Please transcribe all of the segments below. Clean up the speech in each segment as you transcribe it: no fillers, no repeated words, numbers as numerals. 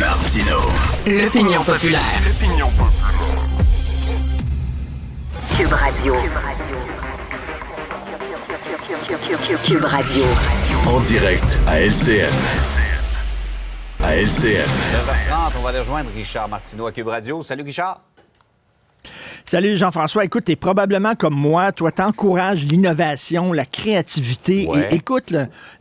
Martino. L'opinion populaire. Cube Radio. Cube Radio. En direct à LCN. À LCN. 9h30, on va aller rejoindre Richard Martineau à Cube Radio. Salut Richard. Salut Jean-François. Écoute, t'es probablement comme moi. Toi, t'encourages l'innovation, la créativité. Ouais. Et écoute,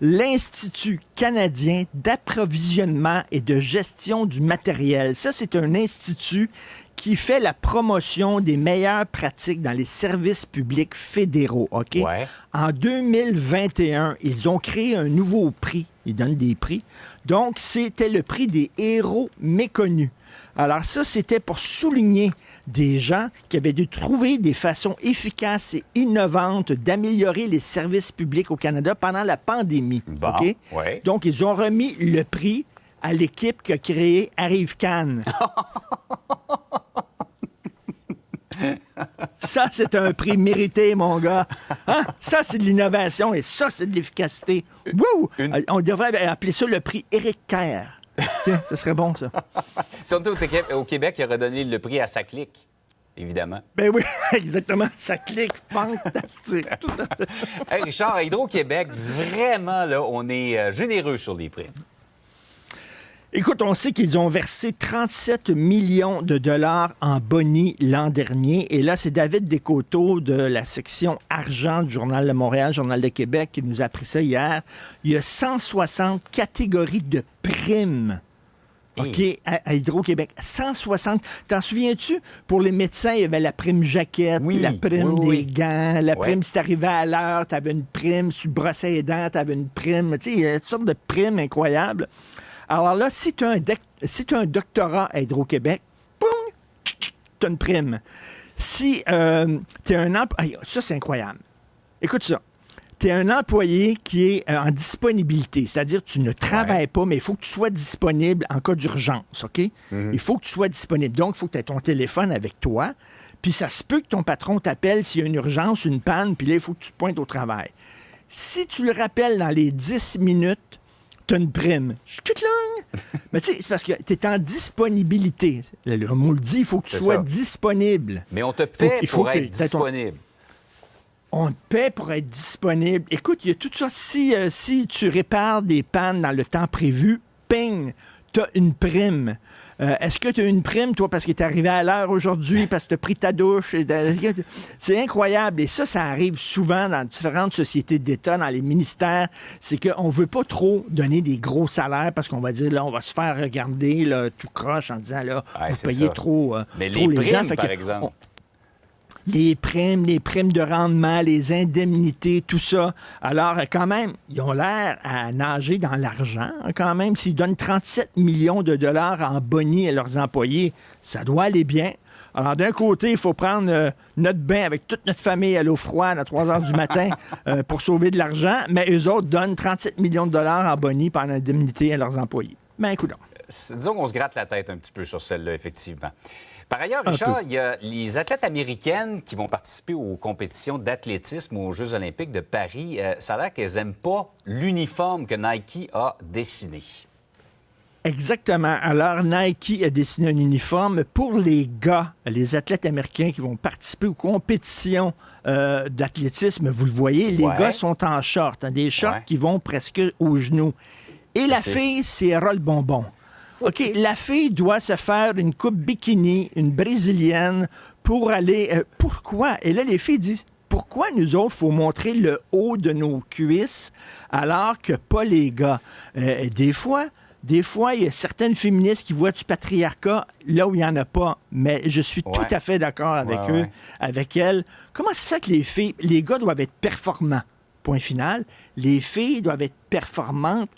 l'Institut canadien d'approvisionnement et de gestion du matériel. Ça, c'est un institut qui fait la promotion des meilleures pratiques dans les services publics fédéraux, OK? Ouais. En 2021, ils ont créé un nouveau prix. Ils donnent des prix. Donc, c'était le prix des héros méconnus. Alors ça, c'était pour souligner des gens qui avaient dû trouver des façons efficaces et innovantes d'améliorer les services publics au Canada pendant la pandémie. Bon, OK? ouais. Donc, ils ont remis le prix à l'équipe qui a créé Arrive-Can. Ça, c'est un prix mérité, mon gars. Hein? Ça, c'est de l'innovation et ça, c'est de l'efficacité. Wouh! On devrait appeler ça le prix Éric Kerr. Tiens, ce serait bon, ça. Si on était au Québec, il aurait donné le prix à sa clique, évidemment. Ben oui, exactement. Ça clique fantastique. Tout à fait. Hey Richard, à Hydro-Québec, vraiment, là, on est généreux sur les prix. Écoute, on sait qu'ils ont versé 37 millions de dollars en boni l'an dernier. Et là, c'est David Descoteaux de la section argent du Journal de Montréal, Journal de Québec, qui nous a appris ça hier. Il y a 160 catégories de primes. OK, à Hydro-Québec. 160. T'en souviens-tu? Pour les médecins, il y avait la prime jaquette, Oui, la prime oui. des gants, la Ouais. prime si t'arrivais à l'heure, t'avais une prime, si tu brossais les dents, t'avais une prime. Tu sais, il y a toutes sortes de primes incroyables. Alors là, si tu as un doctorat à Hydro-Québec, boum, tu as une prime. Si tu es un employé... Ça, c'est incroyable. Écoute ça. Tu es un employé qui est en disponibilité, c'est-à-dire que tu ne travailles pas, mais il faut que tu sois disponible en cas d'urgence, OK? Il faut que tu sois disponible. Donc, il faut que tu aies ton téléphone avec toi. Puis ça se peut que ton patron t'appelle s'il y a une urgence, une panne, puis là, il faut que tu te pointes au travail. Si tu le rappelles dans les 10 minutes, t'as une prime. Mais tu sais, c'est parce que t'es en disponibilité. Le mot le dit, il faut que tu C'est sois ça. disponible. Mais on te paie il faut pour que être t'aies ton- disponible. On te paie pour être disponible. Écoute, il y a toutes sortes. Si tu répares des pannes dans le temps prévu, ping, t'as une prime. Est-ce que tu as une prime, toi, parce que tu es arrivé à l'heure aujourd'hui, parce que tu as pris ta douche? C'est incroyable. Et ça arrive souvent dans différentes sociétés d'État, dans les ministères. C'est qu'on ne veut pas trop donner des gros salaires parce qu'on va dire, là, on va se faire regarder là, tout croche en disant, là, Ouais, vous c'est payez ça. trop, Mais trop les gens. primes, Fait par que exemple. les primes de rendement, les indemnités, tout ça. Alors, quand même, ils ont l'air à nager dans l'argent, quand même. S'ils donnent 37 millions de dollars en boni à leurs employés, ça doit aller bien. Alors, d'un côté, il faut prendre notre bain avec toute notre famille à l'eau froide à 3 heures du matin pour sauver de l'argent, mais eux autres donnent 37 millions de dollars en boni par indemnité à leurs employés. Ben, écoute donc. Disons qu'on se gratte la tête un petit peu sur celle-là, effectivement. Par ailleurs, Richard, il y a les athlètes américaines qui vont participer aux compétitions d'athlétisme aux Jeux olympiques de Paris. Ça a l'air qu'elles n'aiment pas l'uniforme que Nike a dessiné. Exactement. Alors, Nike a dessiné un uniforme pour les gars, les athlètes américains qui vont participer aux compétitions d'athlétisme. Vous le voyez, les gars sont en short, hein, des shorts qui vont presque aux genoux. Et la fille, c'est Roll Bonbon. OK, la fille doit se faire une coupe bikini, une brésilienne, pour aller... pourquoi? Et là, les filles disent, pourquoi nous autres, il faut montrer le haut de nos cuisses alors que pas les gars? Des fois, il y a certaines féministes qui voient du patriarcat là où il n'y en a pas. Mais je suis tout à fait d'accord avec eux, avec elles. Comment se fait que les gars doivent être performants? Point final. Les filles doivent être performantes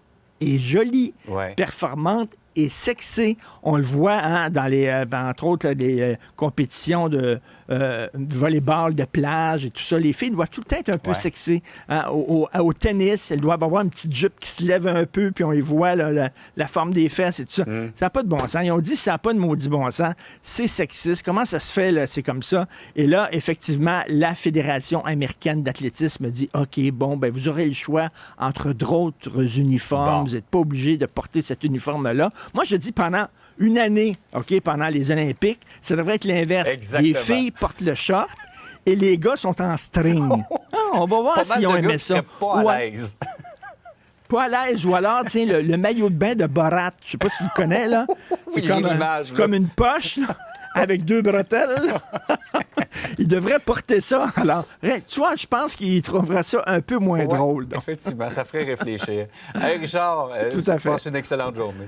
et jolies, performantes et sexy. On le voit hein, dans les, entre autres, là, les compétitions de volleyball, de plage et tout ça. Les filles doivent tout le temps être un peu sexy. Hein. Au tennis, elles doivent avoir une petite jupe qui se lève un peu, puis on y voit là, la forme des fesses et tout ça. Ça n'a pas de bon sens. Ils ont dit ça n'a pas de maudit bon sens. C'est sexiste. Comment ça se fait, là? C'est comme ça. Et là, effectivement, la Fédération américaine d'athlétisme dit, OK, bon, ben vous aurez le choix entre d'autres uniformes. Vous n'êtes pas obligé de porter cet uniforme-là. Moi, je dis pendant une année, OK, pendant les Olympiques, ça devrait être l'inverse. Exactement. Les filles portent le short et les gars sont en string. On va voir s'ils ont aimé ça. Pas à l'aise. Pas à l'aise, ou alors, tiens, le maillot de bain de Borat, je sais pas si tu le connais, là. C'est Oui, j'ai comme une poche, là, avec 2 bretelles. Il devrait porter ça. Alors, tu vois, je pense qu'il trouvera ça un peu moins drôle. Donc. Effectivement, ça ferait réfléchir. Hey, Richard, Tout à fait. passe une excellente journée.